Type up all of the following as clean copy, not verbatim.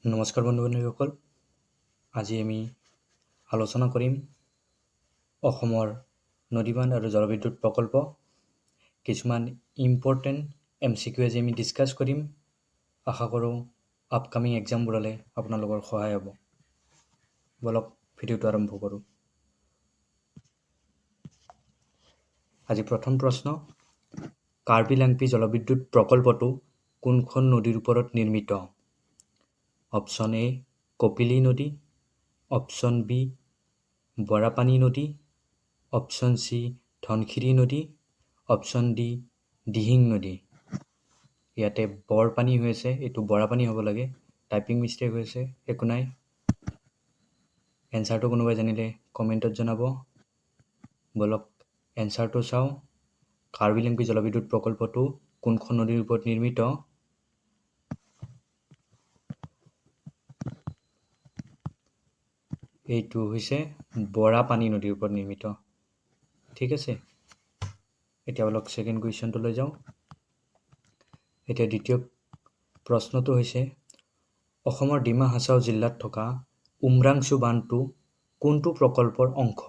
নমস্কাৰ বন্ধু-বান্ধৱীসকল, আজি আমি আলোচনা কৰিম অসমৰ নদীবান্ধ আৰু জলবিদ্যুৎ প্ৰকল্প। কিছুমান ইম্পৰ্টেণ্ট MCQ আজি আমি ডিছকাছ কৰিম। আশা কৰোঁ আপকামিং এক্সামবোৰলৈ আপোনালোকৰ সহায় হ'ব। বলক ভিডিঅ'টো আৰম্ভ কৰোঁ। আজি প্ৰথম প্ৰশ্ন, কাৰ্বি লাংপি জলবিদ্যুৎ প্ৰকল্পটো কোনখন নদীৰ ওপৰত নিৰ্মিত? অপশ্যন এ কপিলী নদী, অপশ্যন বি বৰাপানী নদী, অপশ্যন চি ধনশিৰি নদী, অপশ্যন ডি দিহিং নদী। ইয়াতে বৰপানী হৈ আছে, এইটো বৰাপানী হ'ব লাগে। টাইপিং মিষ্টেক হৈছে, একো নাই। এনচাৰটো কোনোবাই জানিলে কমেণ্টত জনাব। বলক এনচাৰটো চাওঁ। কাৰ্বি লাংপি জলবিদ্যুৎ প্ৰকল্পটো কোনখন নদীৰ ওপৰত নিৰ্মিত? এইটো হৈছে বৰাপানী নদীৰ ওপৰত নিৰ্মিত। ঠিক আছে, এতিয়া অলপ ছেকেণ্ড কুৱেশ্যনটো লৈ যাওঁ। এতিয়া দ্বিতীয় প্ৰশ্নটো হৈছে, অসমৰ ডিমা হাছাও জিলাত থকা উমৰাংচু বান্ধটো কোনটো প্ৰকল্পৰ অংশ?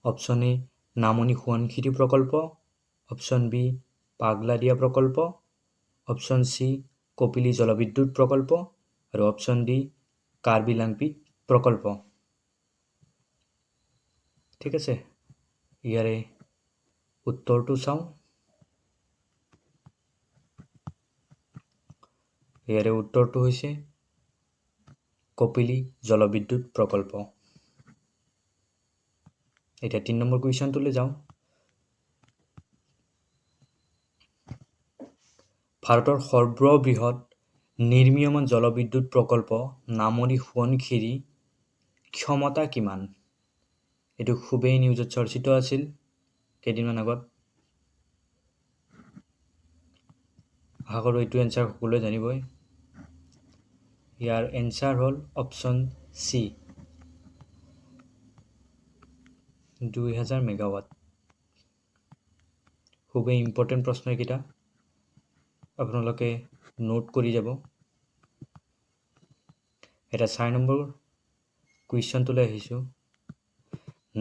অপশ্যন এ নামনি সোৱণশিৰি প্ৰকল্প, অপশ্যন বি পাগলাদিয়া প্ৰকল্প, অপশ্যন চি কপিলী জলবিদ্যুৎ প্ৰকল্প আৰু অপশ্যন ডি কাৰ্বি লাংপি প্ৰকল্প। ঠিক আছে, ইয়াৰে উত্তৰটো চাওঁ। ইয়াৰে উত্তৰটো হৈছে কপিলী জলবিদ্যুৎ প্ৰকল্প। এতিয়া ৩ নম্বৰ কুৱেশ্যনটোলৈ যাওঁ। ভাৰতৰ সৰ্ববৃহৎ নিৰ্মীয়মান জলবিদ্যুৎ প্ৰকল্প নামনি সোৱণশিৰি ক্ষমতা কিমান? এইটো খুবেই নিউজত চৰ্চিত আছিল কেইদিনমান আগত। আশা কৰোঁ এইটো এনচাৰ সকলোৱে জানিবই। ইয়াৰ এনচাৰ হ'ল অপশ্যন চি 2000 মেগাৱাট। খুবেই ইম্পৰ্টেণ্ট প্ৰশ্ন এইকেইটা, আপোনালোকে নোট কৰি যাব। এটা 4 নম্বৰ কুৱেশ্যনটোলৈ আহিছোঁ।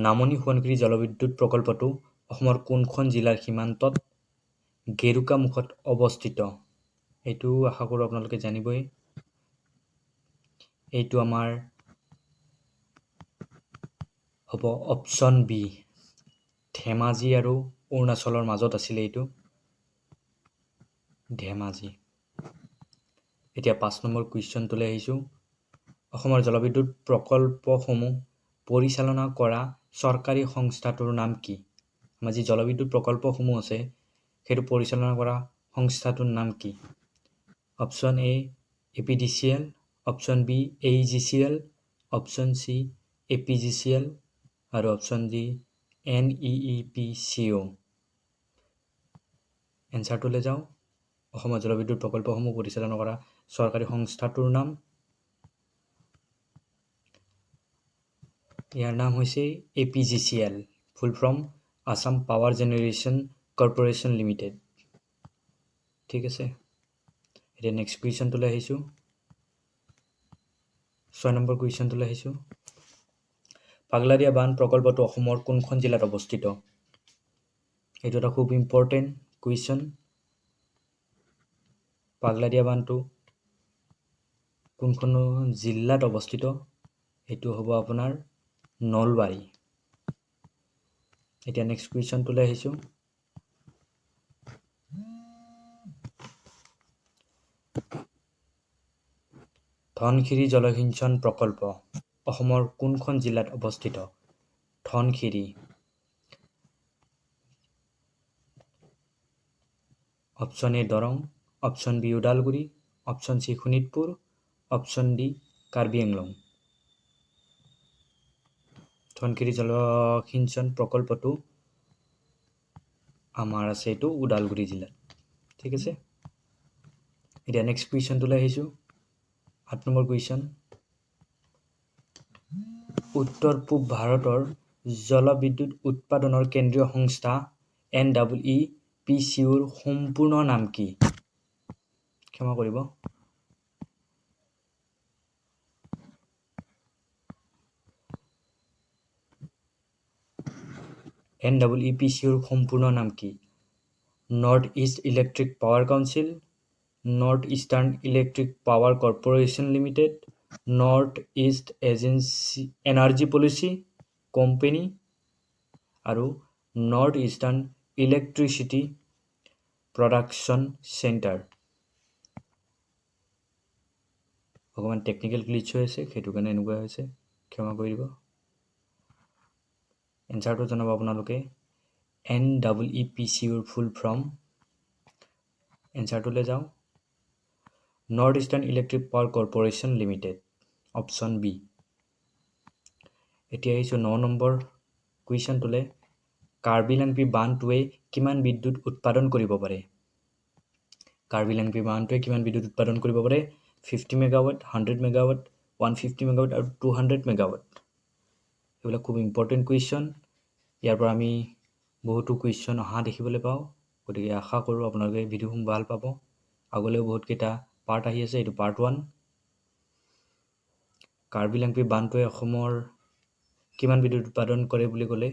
নামনি সোৱণশিৰি জলবিদ্যুৎ প্ৰকল্পটো অসমৰ কোনখন জিলাৰ সীমান্তত গেৰুকামুখত অৱস্থিত? এইটো আশা কৰোঁ আপোনালোকে জানিবই। এইটো আমাৰ হ'ব অপশ্যন বি, ধেমাজি আৰু অৰুণাচলৰ মাজত আছিলে এইটো, ধেমাজি। এতিয়া 5 নম্বৰ কুৱেশ্যনটোলৈ আহিছোঁ। অসমৰ জলবিদ্যুৎ প্ৰকল্পসমূহ পৰিচালনা কৰা চৰকাৰী সংস্থাটোৰ নাম কি? আমাৰ যি জলবিদ্যুৎ প্ৰকল্পসমূহ আছে সেইটো পৰিচালনা কৰা সংস্থাটোৰ নাম কি? Option A APDCL, option B AEGCL, option C APGCL আৰু অপশ্যন ডি NEEPCO। এনচাৰটোলৈ যাওঁ। অসমৰ জলবিদ্যুৎ প্ৰকল্পসমূহ পৰিচালনা কৰা চৰকাৰী সংস্থাটোৰ নাম, ইয়াৰ নাম হৈছে APGCL, ফুল form Assam power generation corporation limited. ঠিক আছে, এতিয়া নেক্সট কুৱেশ্যনটোলৈ আহিছোঁ। 6 নম্বৰ কুৱেশ্যনটোলৈ আহিছোঁ। পাগলাদিয়া বান্ধ প্ৰকল্পটো অসমৰ কোনখন জিলাত অৱস্থিত? এইটো এটা খুব ইম্পৰ্টেণ্ট কুৱেশ্যন। পাগলাদিয়া বান্ধটো কোনখন জিলাত অৱস্থিত? এইটো হ'ব আপোনাৰ নলবাৰী। এতিয়া নেক্সট কুৱেশ্যনটোলৈ আহিছোঁ। ধনশিৰি জলসিঞ্চন প্ৰকল্প অসমৰ কোনখন জিলাত অৱস্থিত? Dhansiri. Option A Darrang, option B Udalguri, option C Sonitpur, option D Karbi Anglong. Dhansiri জলসিঞ্চন প্ৰকল্পটো আমাৰ আছে এইটো ওদালগুৰি জিলাত। ঠিক আছে, এতিয়া নেক্সট কুৱেশ্যনটোলৈ আহিছোঁ। 8 নম্বৰ কুৱেশ্যন, উত্তৰ পূব ভাৰতৰ জলবিদ্যুৎ উৎপাদনৰ কেন্দ্ৰীয় সংস্থা NEEPCOৰ সম্পূৰ্ণ নাম কি? ক্ষমা কৰিব, NEEPCৰ সম্পূৰ্ণ নাম কি? North East Electric Power Council, North Eastern Electric Power Corporation Limited, North East Energy Policy Company আৰু North Eastern Electricity Production Centre. অকণমান টেকনিকেল গ্লিচ হৈ আছে, সেইটো কাৰণে এনেকুৱা হৈছে, ক্ষমা কৰি দিব। এনচাৰটো জনাব আপোনালোকে। NEEPCৰ ফুল ফৰ্ম। এনচাৰটোলৈ যাওঁ। North Eastern Electric Power Corporation Limited, option B. এতিয়া আহিছোঁ 9 নম্বৰ কুৱেশ্যনটোলৈ। কাৰ্বি আংলং বান্ধটোৱে কিমান বিদ্যুৎ উৎপাদন কৰিব পাৰে? কাৰ্বি আংলং বান্ধটোৱে কিমান বিদ্যুৎ উৎপাদন কৰিব পাৰে? 50 মেগাৱাট, 100 মেগাৱাট, 150 মেগাৱাট আৰু 200 মেগাৱাট। এইবিলাক খুব ইম্পৰ্টেণ্ট কুৱেশ্যন। ইয়াৰ পৰা আমি বহুতো কুৱেশ্যন অহা দেখিবলৈ পাওঁ। গতিকে আশা কৰোঁ আপোনালোকে ভিডিঅ'সমূহ ভাল পাব। আগলৈও বহুতকেইটা পাৰ্ট আহি আছে, এইটো পাৰ্ট 1। কাৰ্বি আংলং বান্ধটোৱে অসমৰ কিমান বিদ্যুৎ উৎপাদন কৰে বুলি ক'লে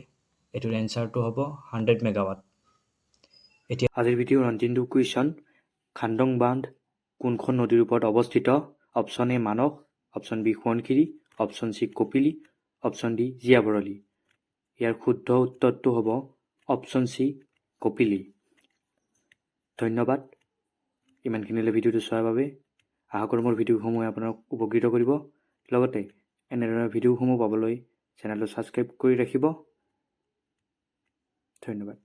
এইটোৰ এনচাৰটো হ'ব 100 মেগাৱাট। এতিয়া আজিৰ ভিডিঅ'ৰ অন্তিমটো কুৱেশ্যন। খান্দং বান্ধ কোনখন নদীৰ ওপৰত অৱস্থিত? Option A Manas, option B Subansiri, option C Kopili, option D Jiabharali. ইয়াৰ শুদ্ধ উত্তৰটো হ'ব অপশ্যন চি কপিলী। ধন্যবাদ ইমানখিনিলৈ ভিডিঅ'টো চোৱাৰ বাবে। আশা কৰোঁ মোৰ ভিডিঅ'সমূহে আপোনাক উপকৃত কৰিব। লগতে এনেধৰণৰ ভিডিঅ'সমূহ পাবলৈ চেনেলটো ছাবস্ক্ৰাইব কৰি ৰাখিব। ধন্যবাদ।